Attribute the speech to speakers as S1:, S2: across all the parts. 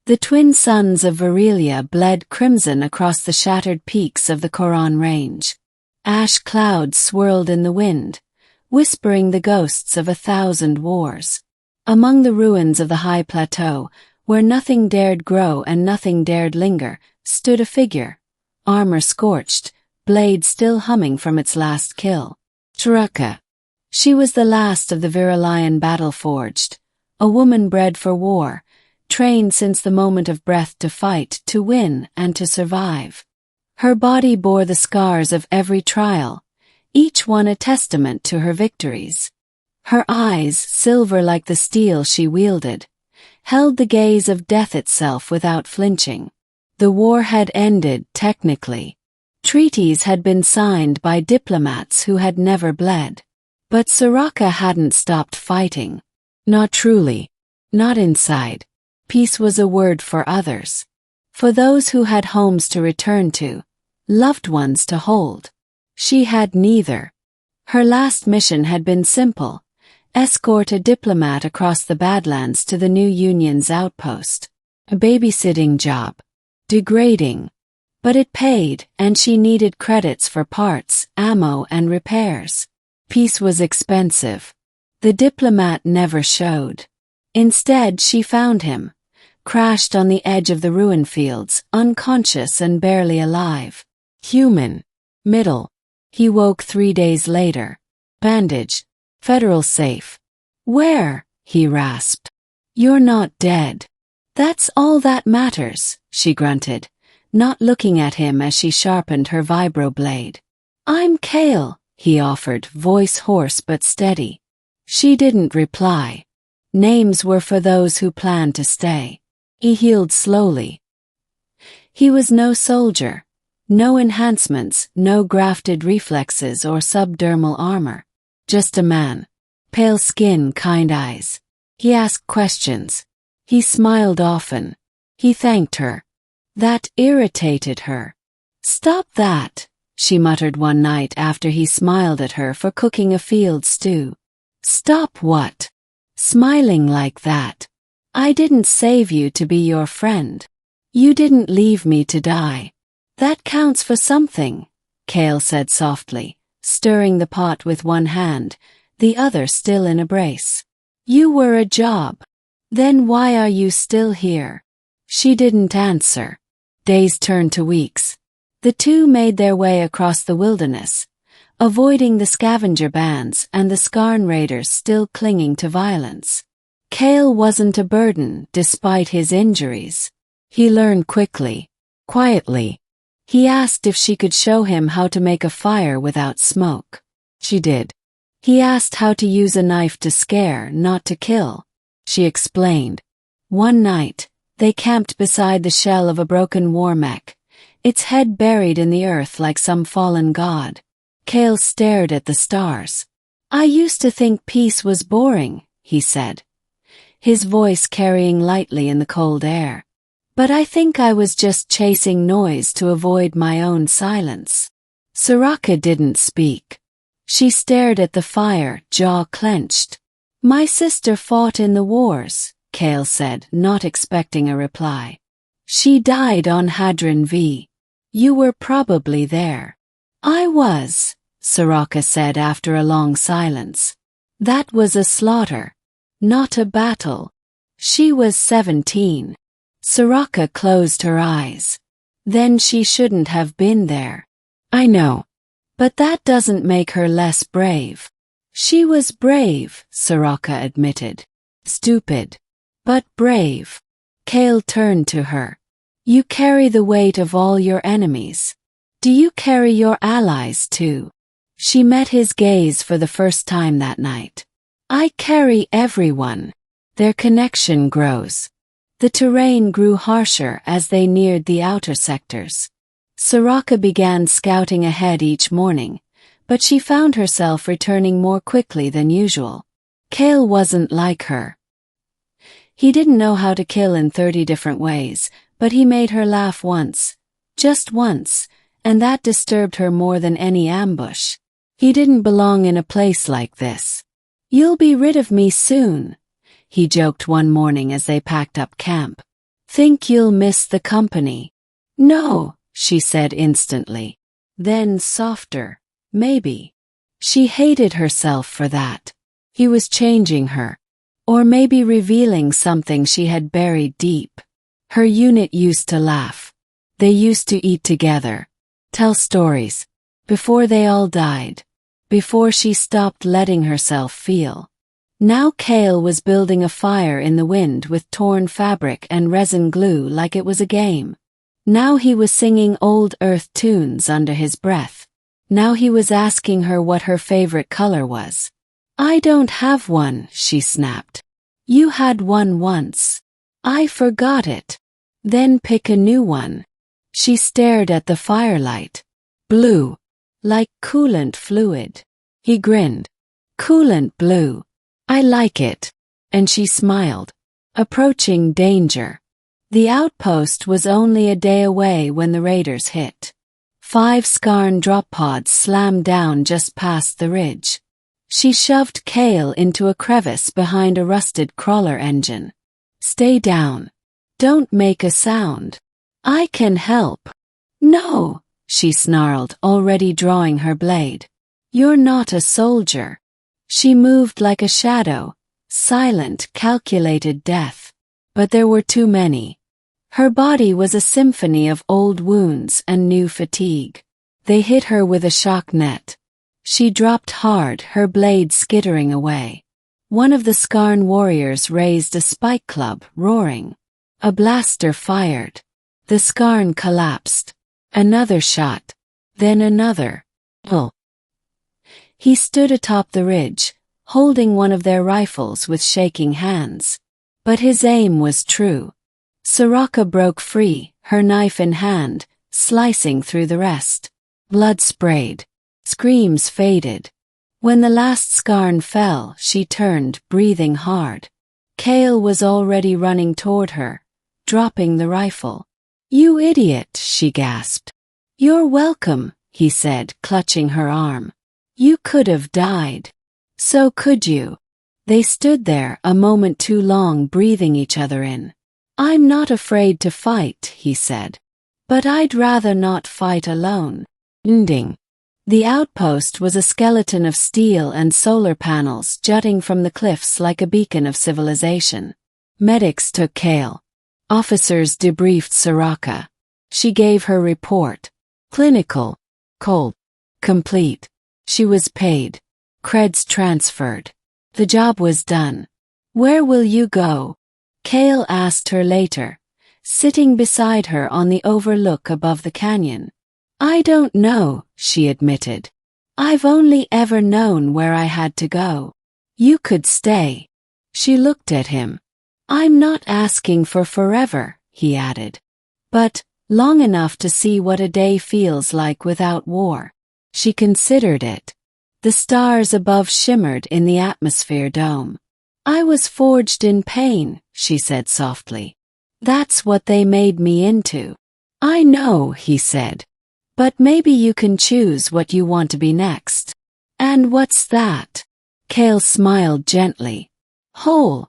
S1: The twin suns of Varelia bled crimson across the shattered peaks of the Koran range. Ash clouds swirled in the wind, whispering the ghosts of 1,000 wars. Among the ruins of the high plateau, where nothing dared grow and nothing dared linger, stood a figure, armor scorched, blade still humming from its last kill. Taraka. She was the last of the Virilian battle-forged, a woman bred for war, trained since the moment of breath to fight, to win, and to survive. Her body bore the scars of every trial, each one a testament to her victories. Her eyes, silver like the steel she wielded, held the gaze of death itself without flinching. The war had ended, technically. Treaties had been signed by diplomats who had never bled. But Soraka hadn't stopped fighting. Not truly. Not inside. Peace was a word for others. For those who had homes to return to, loved ones to hold. She had neither. Her last mission had been simple: escort a diplomat across the Badlands to the new Union's outpost. A babysitting job. Degrading. But it paid, and she needed credits for parts, ammo, and repairs. Peace was expensive. The diplomat never showed. Instead, she found him, crashed on the edge of the ruin fields, unconscious and barely alive. Human. Middle. He woke 3 days later. Bandaged. Federal safe. Where? He rasped. You're not dead. That's all that matters, she grunted, not looking at him as she sharpened her vibroblade. I'm Kale, he offered, voice hoarse but steady. She didn't reply. Names were for those who planned to stay. He healed slowly. He was no soldier. No enhancements, no grafted reflexes or subdermal armor. Just a man. Pale skin, kind eyes. He asked questions. He smiled often. He thanked her. That irritated her. Stop that, she muttered one night after he smiled at her for cooking a field stew. Stop what? Smiling like that. I didn't save you to be your friend. You didn't leave me to die. That counts for something, Kale said softly, stirring the pot with one hand, the other still in a brace. You were a job. Then why are you still here? She didn't answer. Days turned to weeks. The two made their way across the wilderness, avoiding the scavenger bands and the Skarn raiders still clinging to violence. Kale wasn't a burden, despite his injuries. He learned quickly, quietly. He asked if she could show him how to make a fire without smoke. She did. He asked how to use a knife to scare, not to kill. She explained. One night, they camped beside the shell of a broken war mech, its head buried in the earth like some fallen god. Kale stared at the stars. I used to think peace was boring, he said, his voice carrying lightly in the cold air. But I think I was just chasing noise to avoid my own silence. Soraka didn't speak. She stared at the fire, jaw clenched. My sister fought in the wars, Kale said, not expecting a reply. She died on Hadron V. You were probably there. I was, Soraka said after a long silence. That was a slaughter, not a battle. She was 17. Soraka closed her eyes. Then she shouldn't have been there. I know. But that doesn't make her less brave. She was brave, Soraka admitted. Stupid. But brave. Kale turned to her. You carry the weight of all your enemies. Do you carry your allies too? She met his gaze for the first time that night. I carry everyone. Their connection grows. The terrain grew harsher as they neared the outer sectors. Soraka began scouting ahead each morning, but she found herself returning more quickly than usual. Kale wasn't like her. He didn't know how to kill in 30 different ways, but he made her laugh once, just once, and that disturbed her more than any ambush. He didn't belong in a place like this. You'll be rid of me soon, he joked one morning as they packed up camp. Think you'll miss the company? No, she said instantly. Then softer, maybe. She hated herself for that. He was changing her. Or maybe revealing something she had buried deep. Her unit used to laugh. They used to eat together. Tell stories. Before they all died. Before she stopped letting herself feel. Now Cale was building a fire in the wind with torn fabric and resin glue like it was a game. Now he was singing old earth tunes under his breath. Now he was asking her what her favorite color was. I don't have one, she snapped. You had one once. I forgot it. Then pick a new one. She stared at the firelight. Blue. Like coolant fluid. He grinned. Coolant blue. I like it. And she smiled. Approaching danger. The outpost was only a day away when the raiders hit. 5 Skarn drop pods slammed down just past the ridge. She shoved Cale into a crevice behind a rusted crawler engine. Stay down. Don't make a sound. I can help. No, she snarled, already drawing her blade. You're not a soldier. She moved like a shadow, silent, calculated death. But there were too many. Her body was a symphony of old wounds and new fatigue. They hit her with a shock net. She dropped hard, her blade skittering away. One of the Skarn warriors raised a spike club, roaring. A blaster fired. The Skarn collapsed. Another shot. Then another. Pull. He stood atop the ridge, holding one of their rifles with shaking hands. But his aim was true. Soraka broke free, her knife in hand, slicing through the rest. Blood sprayed. Screams faded. When the last Skarn fell, she turned, breathing hard. Cale was already running toward her, dropping the rifle. You idiot, she gasped. You're welcome, he said, clutching her arm. You could have died. So could you. They stood there, a moment too long, breathing each other in. I'm not afraid to fight, he said. But I'd rather not fight alone. Ending. The outpost was a skeleton of steel and solar panels jutting from the cliffs like a beacon of civilization. Medics took Cale. Officers debriefed Soraka. She gave her report. Clinical. Cold. Complete. She was paid. Creds transferred. The job was done. Where will you go? Cale asked her later, sitting beside her on the overlook above the canyon. I don't know, she admitted. I've only ever known where I had to go. You could stay. She looked at him. I'm not asking for forever, he added. But, long enough to see what a day feels like without war. She considered it. The stars above shimmered in the atmosphere dome. I was forged in pain, she said softly. That's what they made me into. I know, he said. But maybe you can choose what you want to be next. And what's that? Cale smiled gently. Whole.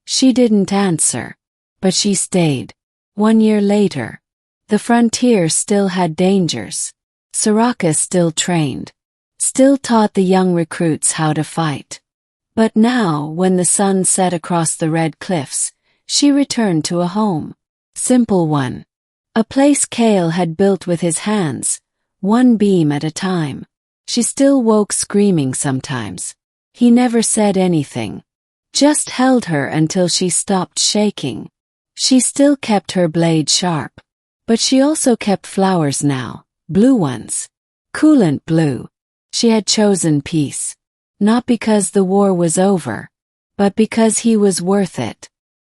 S1: She didn't answer. But she stayed. 1 year later. The frontier still had dangers. Soraka still trained. Still taught the young recruits how to fight. But now, when the sun set across the red cliffs, she returned to a home. Simple one. A place Cale had built with his hands, one beam at a time. She still woke screaming sometimes. He never said anything. Just held her until she stopped shaking. She still kept her blade sharp. But she also kept flowers now, blue ones. Coolant blue. She had chosen peace. Not because the war was over, but because he was worth it.